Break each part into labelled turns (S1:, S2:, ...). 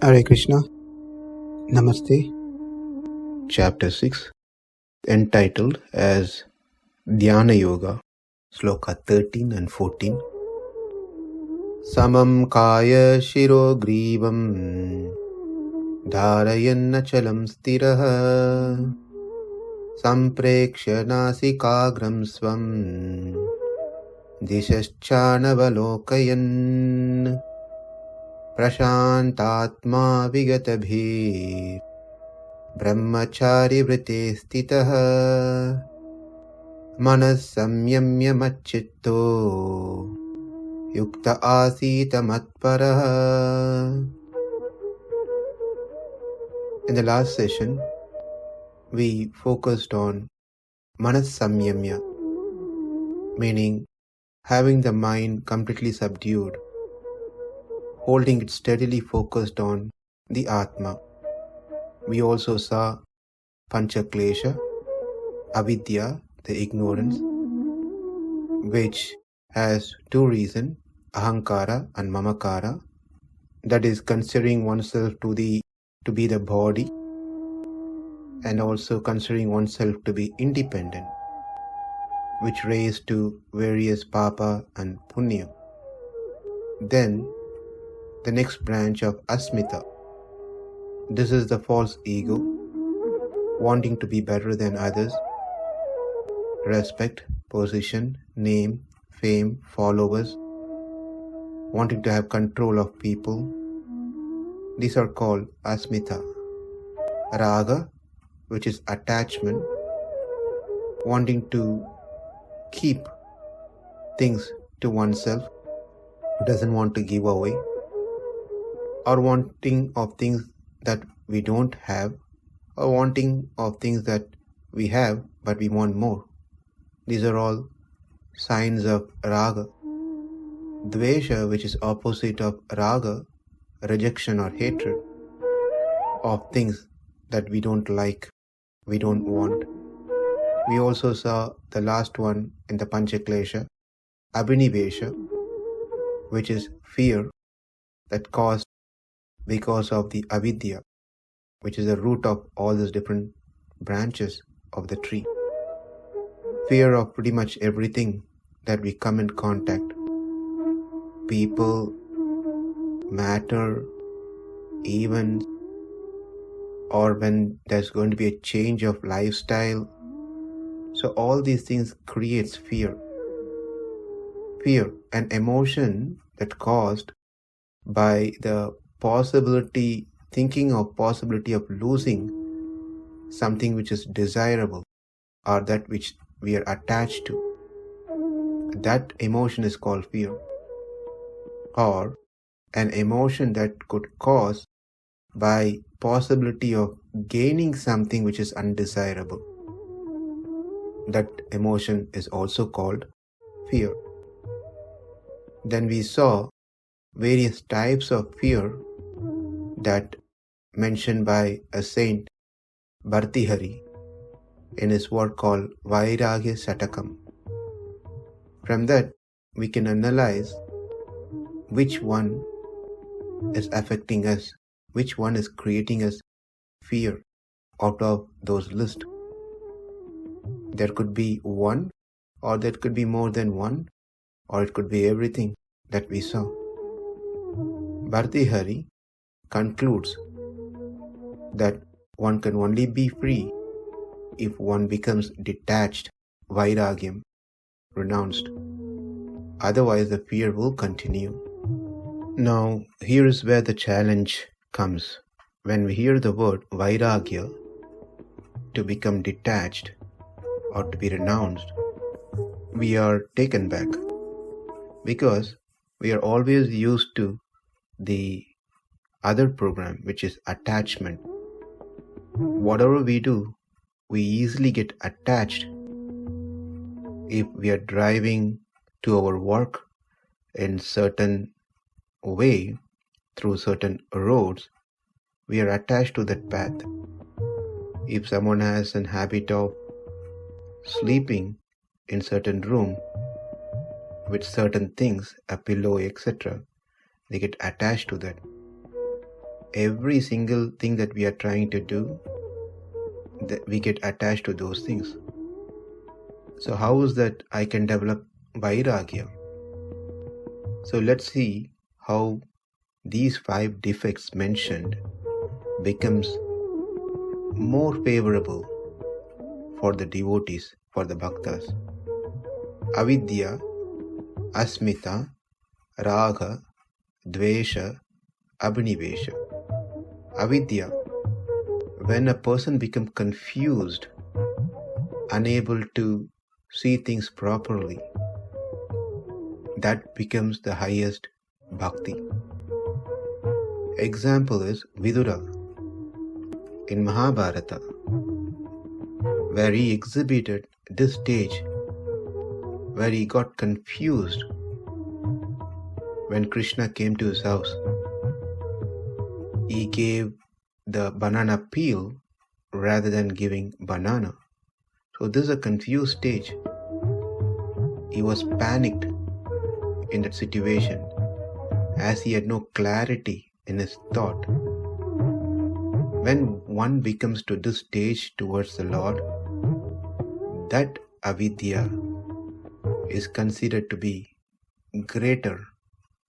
S1: Hare Krishna, Namaste. Chapter 6, entitled as Dhyana Yoga, Sloka 13 and 14. Samaṁ kāya-śiro-grīvaṁ dhārayann acalaṁ sthiraḥ samprekṣya nāsikāgraṁ svaṁ diśaś cānavalokayan praśāntātmā vigata-bhīr brahmacāri-vrate sthitaḥ saṁyamya mac-citto yukta āsīta mat-paraḥ. In the last session, we focused on saṁyamya, meaning having the mind completely subdued, holding it steadily focused on the Atma. We also saw pancha-klesha, avidya, the ignorance, which has two reasons, ahankara and mamakara, that is considering oneself to be the body, and also considering oneself to be independent, which raise to various papa and punya. Then the next branch of asmita. This is the false ego, wanting to be better than others, respect, position, name, fame, followers, wanting to have control of people. These are called asmita. Raga, which is attachment, wanting to keep things to oneself, doesn't want to give away, or wanting of things that we don't have, or wanting of things that we have but we want more. These are all signs of raga. Dvesha, which is opposite of raga, rejection or hatred of things that we don't like, we don't want. We also saw the last one in the pancha-klesha, abhinivesha, which is fear that caused because of the avidya, which is the root of all these different branches of the tree. Fear of pretty much everything that we come in contact. People, matter, events, or when there's going to be a change of lifestyle. So all these things creates fear. Fear, an emotion that caused by the thinking of possibility of losing something which is desirable or that which we are attached to. That emotion is called fear. Or an emotion that could cause by possibility of gaining something which is undesirable. That emotion is also called fear. Then we saw various types of fear that mentioned by a saint Bhartrihari in his work called Vairagya Satakam. From that we can analyze which one is affecting us, which one is creating us fear out of those lists. There could be one, or there could be more than one, or it could be everything that we saw. Bhartrihari concludes that one can only be free if one becomes detached, vairagyam, renounced. Otherwise the fear will continue. Now here is where the challenge comes. When we hear the word vairagya, to become detached or to be renounced, we are taken back because we are always used to the other program, which is attachment. Whatever we do, we easily get attached. If we are driving to our work in certain way through certain roads, we are attached to that path. If someone has an habit of sleeping in certain room with certain things, a pillow, etc., they get attached to that. every single thing that we are trying to do, that we get attached to those things. So how is that I can develop vairagya? So let's see how these 5 defects mentioned becomes more favorable for the devotees, for the bhaktas. Avidya, asmita, raga, dvesha, abhinivesha. Avidya, when a person becomes confused, unable to see things properly, that becomes the highest bhakti. Example is Vidura in Mahabharata, where he exhibited this stage where he got confused when Krishna came to his house. He gave the banana peel rather than giving banana. So this is a confused stage. He was panicked in that situation as he had no clarity in his thought. When one becomes to this stage towards the Lord, that avidya is considered to be greater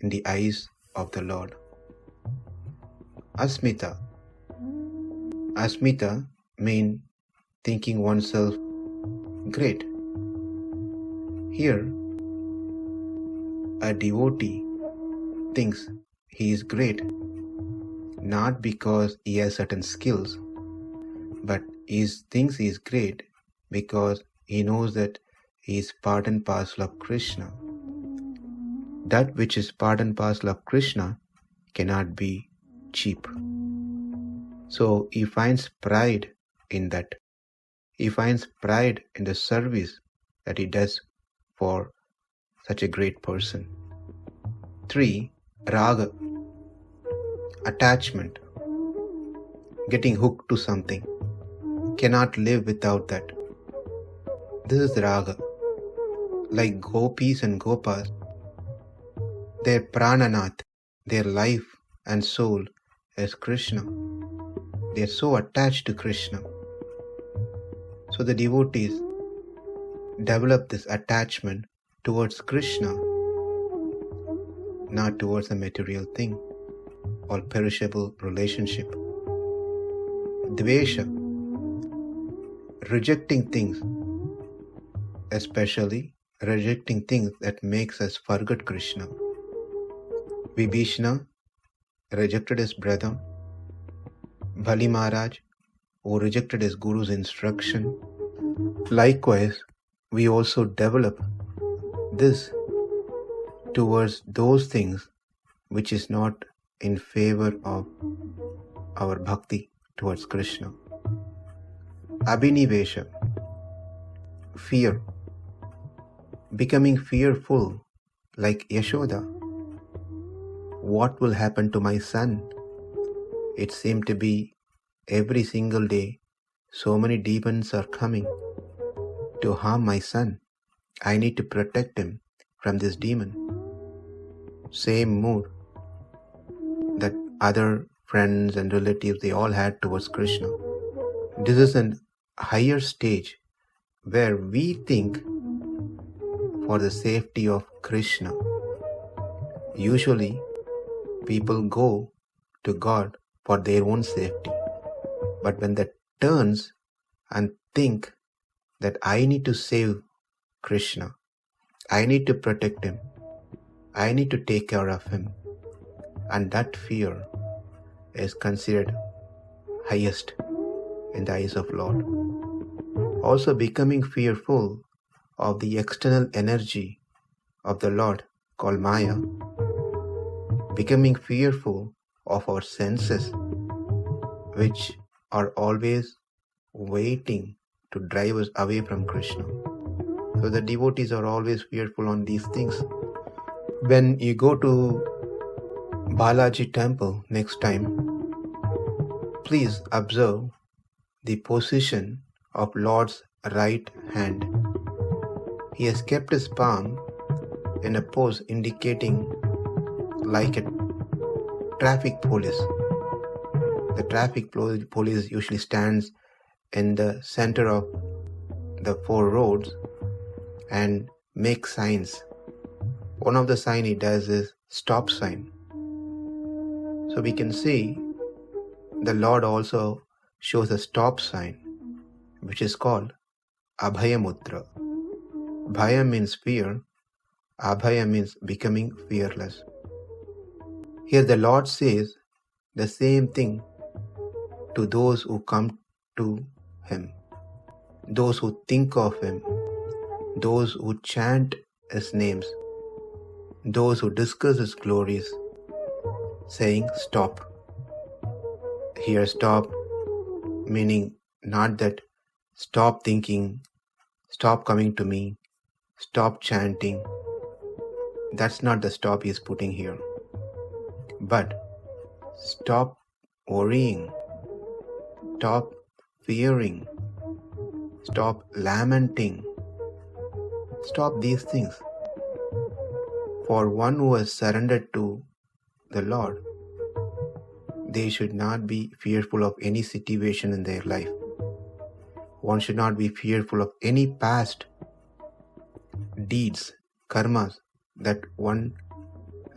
S1: in the eyes of the Lord. Asmita. Asmita means thinking oneself great. Here, a devotee thinks he is great not because he has certain skills, but he thinks he is great because he knows that he is part and parcel of Krishna. That which is part and parcel of Krishna cannot be cheap. So he finds pride in that. He finds pride in the service that he does for such a great person. 3. Raga. Attachment. Getting hooked to something. Cannot live without that. This is raga. Like gopis and gopas, their prananath, their life and soul is Krishna. They are so attached to Krishna. So the devotees develop this attachment towards Krishna, not towards a material thing or perishable relationship. Dvesha, rejecting things, especially rejecting things that makes us forget Krishna. Vibhishana rejected his brother. Bali Maharaj, who rejected his guru's instruction. Likewise, we also develop this towards those things which is not in favor of our bhakti towards Krishna. Abhinivesha, fear. Becoming fearful like Yashoda. What will happen to my son? It seemed to be every single day so many demons are coming to harm my son. I need to protect him from this demon. Same mood that other friends and relatives they all had towards Krishna. This is a higher stage where we think for the safety of Krishna. Usually people go to God for their own safety. But when that turns and think that I need to save Krishna, I need to protect him, I need to take care of him, and that fear is considered highest in the eyes of Lord. Also becoming fearful of the external energy of the Lord called Maya, becoming fearful of our senses which are always waiting to drive us away from Krishna. So the devotees are always fearful on these things. When you go to Balaji temple next time, please observe the position of Lord's right hand. He has kept his palm in a pose indicating like a traffic police. The traffic police usually stands in the center of the 4 roads and makes signs. One of the sign he does is stop sign. So we can see the Lord also shows a stop sign, which is called Abhaya Mudra. Bhaya means fear. Abhaya means becoming fearless. Here the Lord says the same thing to those who come to Him, those who think of Him, those who chant His names, those who discuss His glories, saying stop. Here stop meaning not that stop thinking, stop coming to me, stop chanting. That's not the stop He is putting here. But stop worrying, stop fearing, stop lamenting, stop these things. For one who has surrendered to the Lord, they should not be fearful of any situation in their life. One should not be fearful of any past deeds, karmas that one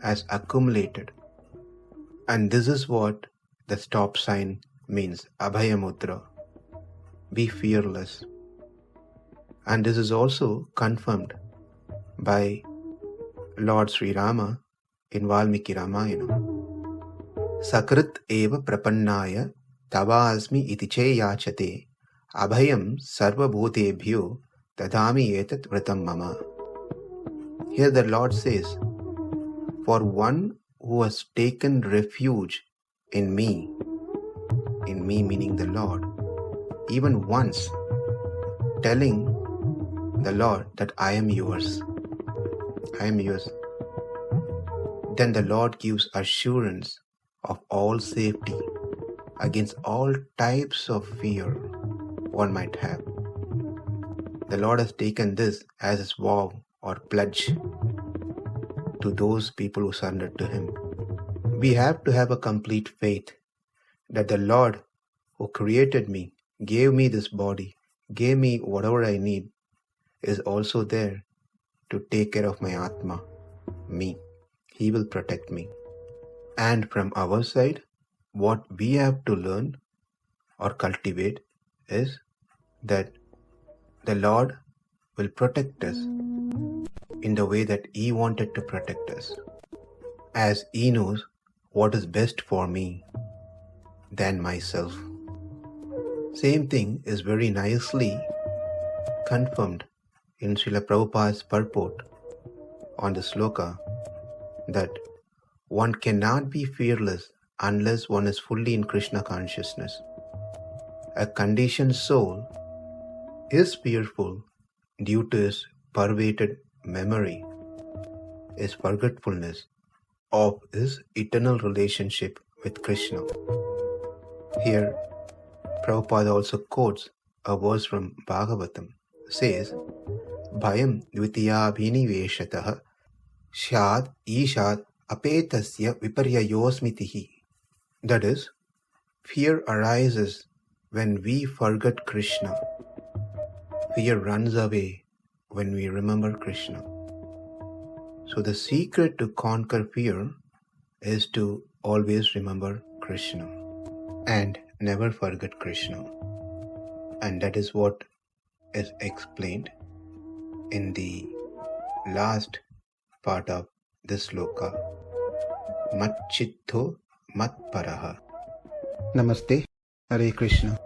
S1: has accumulated. And this is what the stop sign means, Abhaya Mudra. Be fearless. And this is also confirmed by Lord Sri Rama in Valmiki Ramayana. Sakrit eva prapannaya tavasmi iti che yachate abhayam sarva bhutebhyo tadami etat vratam mama. Here the Lord says, for one who has taken refuge in me meaning the Lord, even once telling the Lord that I am yours, then the Lord gives assurance of all safety against all types of fear one might have. The Lord has taken this as His vow or pledge to those people who surrender to Him. We have to have a complete faith that the Lord who created me, gave me this body, gave me whatever I need, is also there to take care of my Atma, me. He will protect me. And from our side, what we have to learn or cultivate is that the Lord will protect us in the way that He wanted to protect us, as He knows what is best for me than myself. Same thing is very nicely confirmed in Srila Prabhupada's purport on the Sloka, that one cannot be fearless unless one is fully in Krishna consciousness. A conditioned soul is fearful due to his pervaded memory, his forgetfulness of his eternal relationship with Krishna. Here, Prabhupada also quotes a verse from Bhagavatam, says, Bhayam dvitiya bhiniveshatah syad ishad apetasya viparyayosmitihi. That is, fear arises when we forget Krishna. Fear runs away when we remember Krishna. So the secret to conquer fear is to always remember Krishna and never forget Krishna. And that is what is explained in the last part of this sloka, mac-citto mat-paraḥ. Namaste, Hare Krishna.